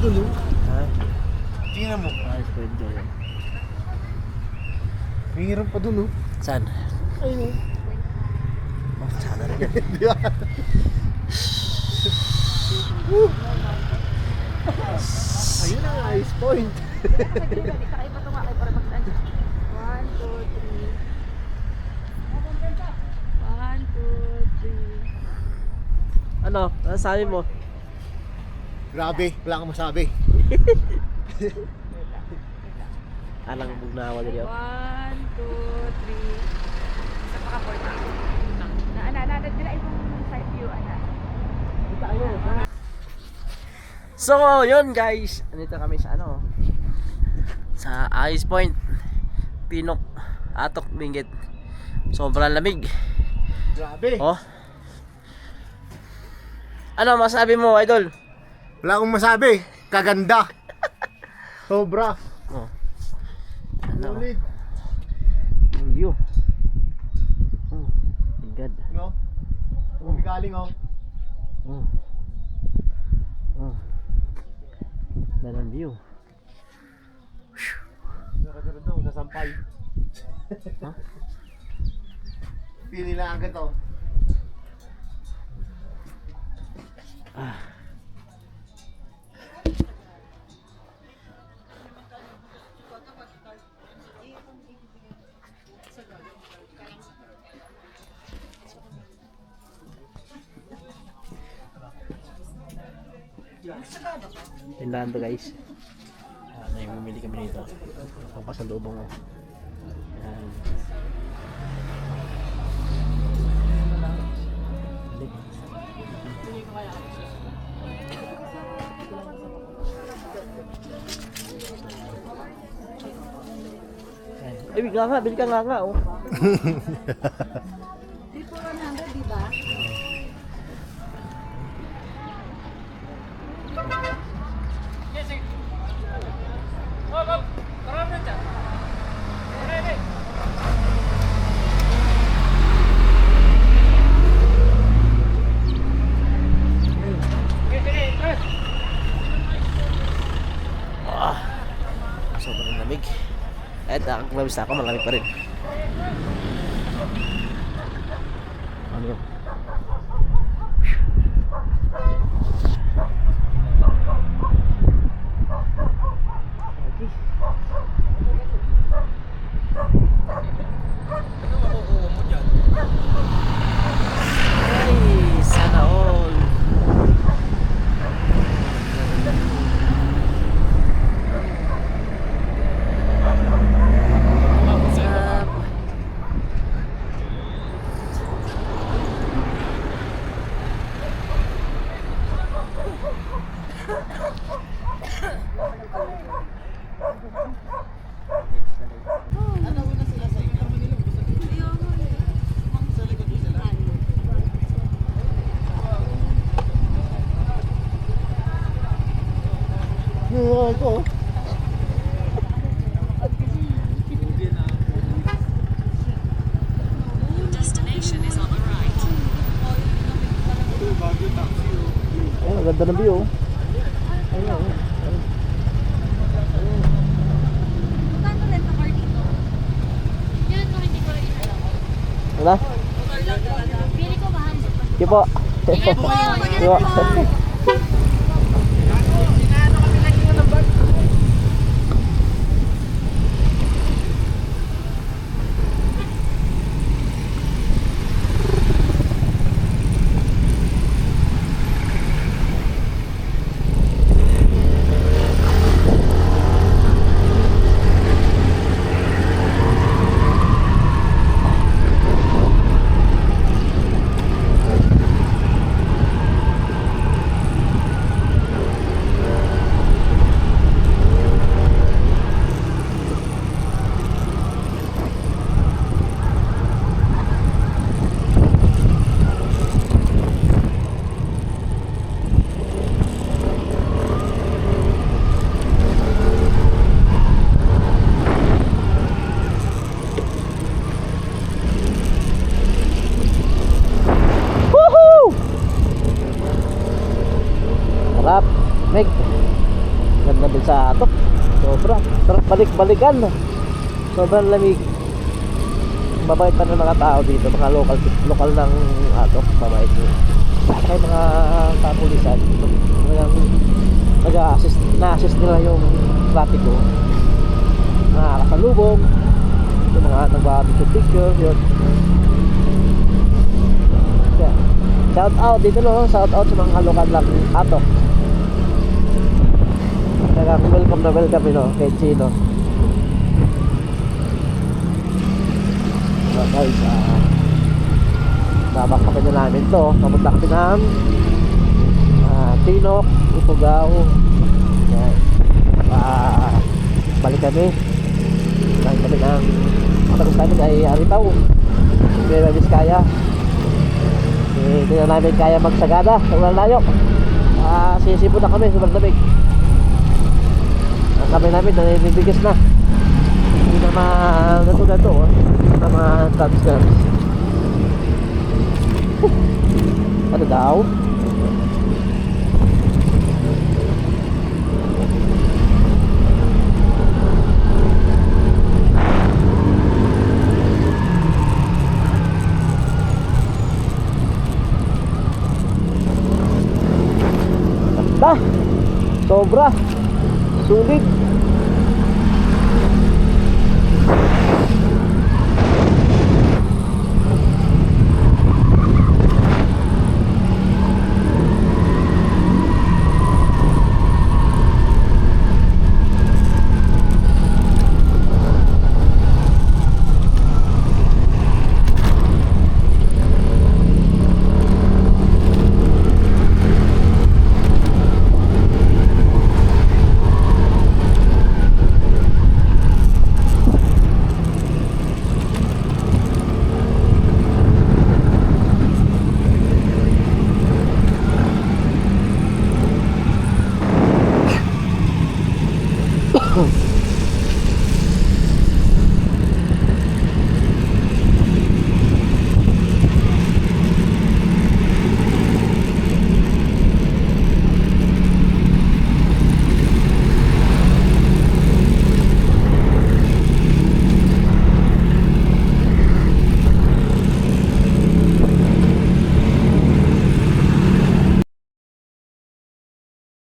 dun, oh. Ha? Tingnan mo. Ayos po yun dyan. May hirap pa dun, oh. Saan? Ayun, Oh, sana rin yan. Di ba? Ayun ang ice point. Kakaiba ito nga kayo para magdaan. 1, 2, 3. 1, 2, 3. Ano? Ano sabi mo? Grabe, wala kang masabi. Alang bugnawa din yun. 1, 2, 3. Isa pa ka 40. Dila yung side view, ana. So, yun guys. Andito kami sa ano? Sa Ice Point. Pinok. Atok, Benguet. Sobrang lamig. Grabe. Oh. Ano masabi mo, idol? Wala akong masabi. Kaganda. Sobra. Oh. Ano? Ulit. Yung view. Oh, my God. No? Kung galing, oh. Oh. Oh. Dalang view. Nakagano daw, nasampay. Ha? Pili lang agad, oh. Ah. Tindahan to guys. Namimili kami dito. Papasalubong ko. Yan. Balik. Ay, bigla nga, bili ka nga oh. Dito 100, di ba? Sobrang lamig. At nakakagmabis ako, malamig pa rin. Ano yun? Ay, sana all. Yung ko. Destination is on the right. Oh, ang ganda ng view. Magkano rent a car dito? Yan, no, hindi ko rin alam. Wala? Pili ko mahal. Sige po. Ingat po. Sige po. Ganda din sa atok. Sobra. Sarap balik-balikan. Sobrang lamig. Mabait pa ng mga tao dito, mga lokal ng atok, mabait din. Kaya mga kapulisan, na-assist nila yung trapiko. Nakakasalubong, yung mga nagpa-picture, yun. Kaya, shout out dito no, shout out sa mga lokal ng atok. Kaya welcome na welcome no, kay Chino. So guys, nabakpakin na namin to. Papunta kami ng Tinok, Ifugao. Yan. Balik kami. Balik kami ng matagos namin ay Aritaw, Nueva Vizcaya. Hindi na namin kaya magsagada sa ulang layo. Sisipo na kami, sobrang lamig. Ang kami namin naninibigas na. Hindi na ma-gato-gato, hindi na ma-tabs-tabs. Ano daw? Ganda! Sobra! Sulit!